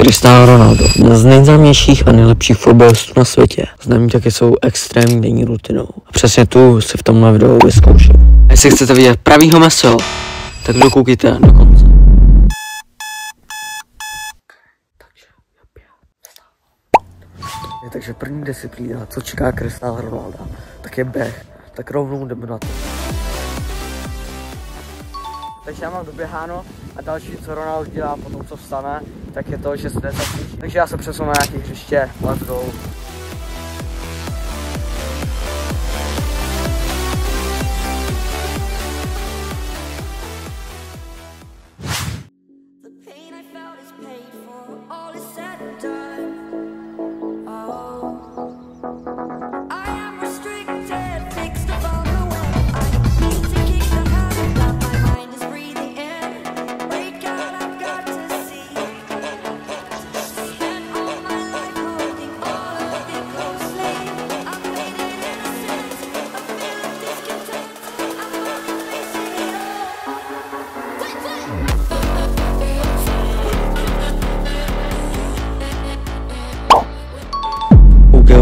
Cristiano Ronaldo, jedna z nejznámějších a nejlepších fotbalistů na světě. Známí taky svou extrémní denní rutinou. A přesně tu si v tomhle videu vyzkouším. A jestli chcete vidět pravýho Messiho, tak dokoukejte do konce. Takže první disciplína, co čeká Cristiano Ronaldo, tak je běh. Tak rovnou jdeme na to. Takže já mám doběháno a další, co Ronaldo dělá po tom, co vstane, tak je to, že se jde zacvičit. Takže já se přesunu na nějaké hřiště, let's go.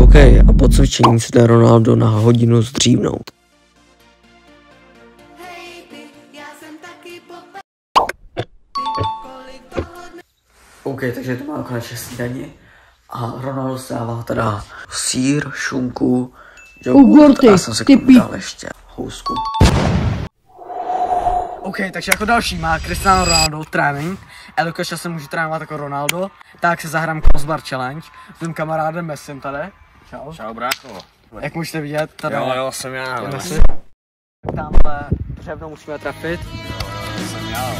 OK, a po cvičení se jde Ronaldo na hodinu zdřívnout. OK, takže to má konečně snídaní a Ronaldo se dává teda sýr, šunku, jogurt a já jsem si k tomu dal ještě housku. OK, takže jako další má Cristiano Ronaldo trénink. Jelikož já se můžu trénovat jako Ronaldo, tak se zahrám crossbar challenge s tím kamarádem Messim tady. Čau. Čau brácho. Jak můžete vidět, tady jo, jsem já. Messi. Tamhle břevno musíme trefit. Jo, jsem já.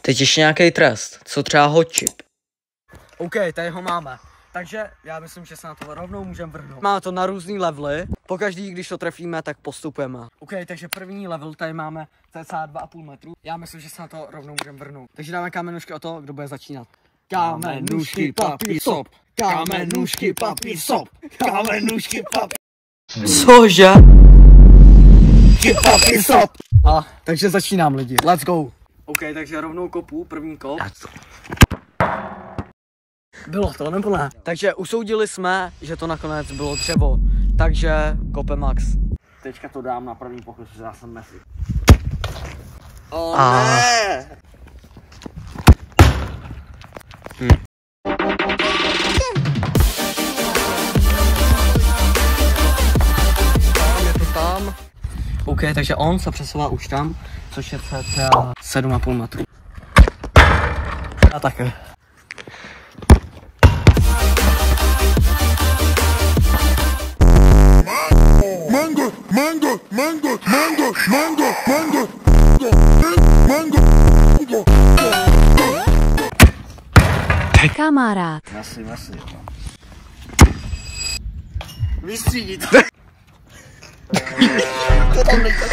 Teď ještě nějaký trest, co třeba hot chip. OK, tady ho máme. Takže já myslím, že se na to rovnou můžeme vrhnout. Máme to na různý levely. Pokaždý, když to trefíme, tak postupujeme. OK, takže první level tady máme cca 2,5 metru. Já myslím, že se na to rovnou můžeme vrhnout. Takže dáme kamenušky o to, kdo bude začínat. Kamenušky, papír, sop. Kamenušky, papír, sop. Kamenušky, papír. Cože? Papír, sop. A takže začínám, lidi. Let's go. OK, takže rovnou kopu, první kop. Bylo to, nebo ne? Takže usoudili jsme, že to nakonec bylo dřevo. Takže kope max. Teďka to dám na první pokus, že já jsem Messi. Ne! Je to tam. OK, takže on se přesouvá už tam, což je cca 7,5 metru. A také. Mango, mango, mango, mango, mango, mango, mango, mango. Kamarád. Messi. Vystřídit. To tam nejde.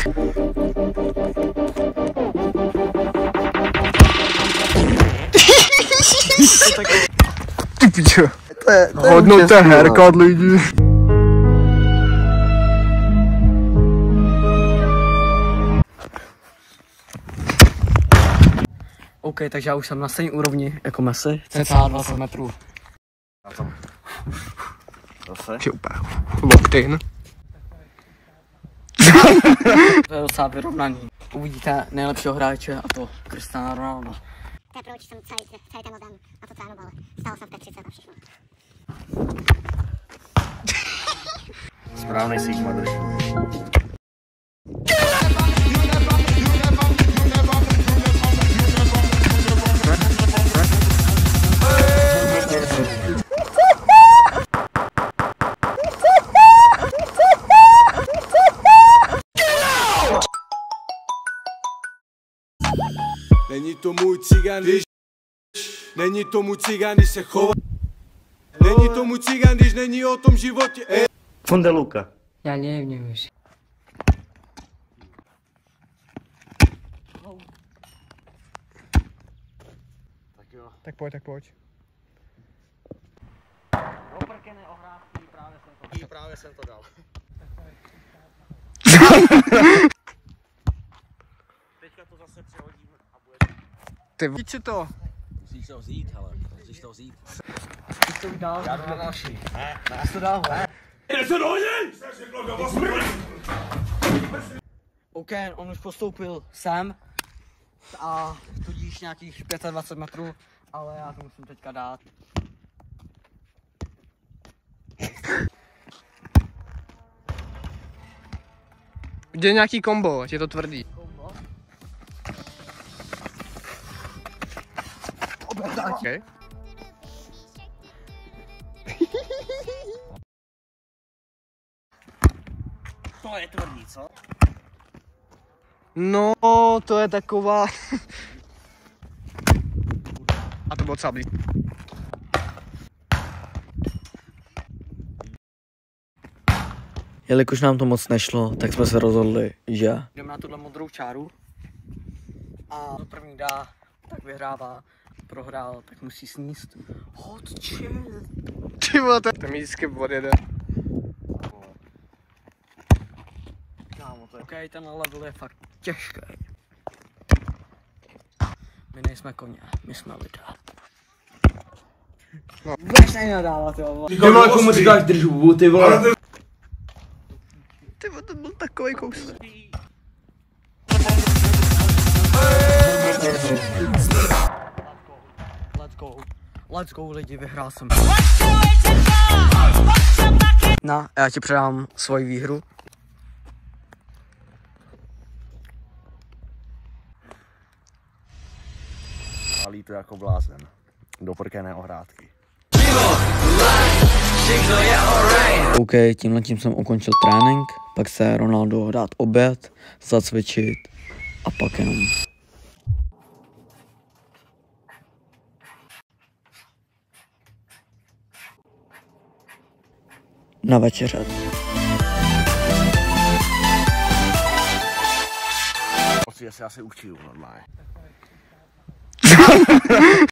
Ty pičo. To je hodnota herka, lidi. OK, takže já už jsem na stejné úrovni jako Messi, cca 20 metrů. Zase? Super. Lockdown. To je docela vyrovnaný. Uvidíte nejlepšího hráče a to Cristiano Ronaldo. To je proč jsem celý ten den na to trénoval. Stalo jsem v 30 a všechno. Správnej si jich má drž. Není to můj cigán, není to můj cigán, když se chová. Není to můj cigán, když není o tom životě. Fondeluka. Já nevím už. Tak jo. Tak pojď. Oprkené ohrávky, právě jsem to dal. Teďka to zase přehodíme a bude. Ty víš to? Musíš to vzít, hele. Musíš to vzít. Ty to dál. Já to další. Ne. To dál, ne? OK, on už postoupil sem. A tudíž nějakých 25 metrů. Ale já to musím teďka dát. Udělej nějaký kombo, ať je to tvrdý. Okay. To je tvrdý, co? No, to je taková... A to bylo docela blízko. Jelikož nám to moc nešlo, tak jsme se rozhodli, že jdeme na tuhle modrou čáru a kdo první dá, tak vyhrává, prohrál, tak musí sníst hot chill. Ty vole, to mi vždycky odjede. Kámo, to je OK, ten level je fakt těžký. My nejsme koně, my jsme lidé. No. Nech se nadávat, jo. Ty vole, komu říkáš držbu, ty vole? Ty vole, to byl takovej kousek. Let's go lidi, vyhrál jsem. No, já ti předám svoji výhru. Pálí to jako blázen. Do prkené ohrádky. OK, tímhletím jsem ukončil trénink, pak se Ronaldo dát oběd, zacvičit a pak jenom na večeřet. Já si asi učil normálně.